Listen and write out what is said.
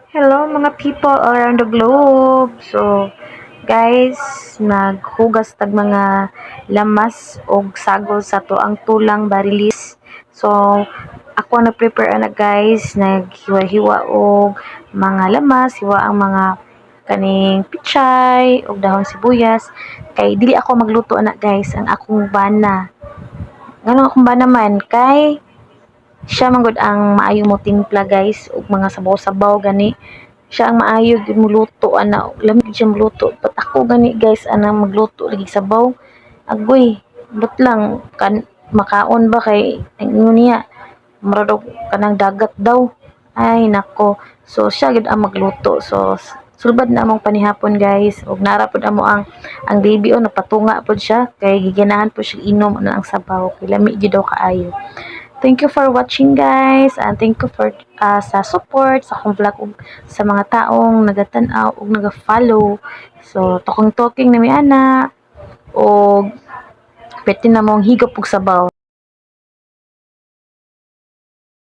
Hello mga people all around the globe. So, guys, naghugas tag mga lamas og sagol sa to ang tulang barilis. So, ako nag-prepare na guys, naghiwa-hiwa og mga lamas, hiwa ang mga kaning pichay og dahon sibuyas. Kay dili ako magluto na guys, ang akong bana. Ngano akong bana man kay siya man gud ang maayo mo timpla guys ug mga sabaw-sabaw gani siya ang maayo gud muluto ana lamig gid siya muluto but ako gani guys anang magluto lagi sabaw agoy but lang kan makaon ba kay ingon niya mura daw kanang dagat daw ay nako so siya gid ang magluto so sulbad na among panihapon guys ug nara pud amo ang baby o napatunga pud siya kay giganahan po siya inom na ang sabaw kay lami gid daw kaayo. Thank you for watching guys and thank you for sa support sa akong vlog ug sa mga taong nagatan-aw ug naga-follow. So talking na mi ana og pwede na mong higop og sabaw.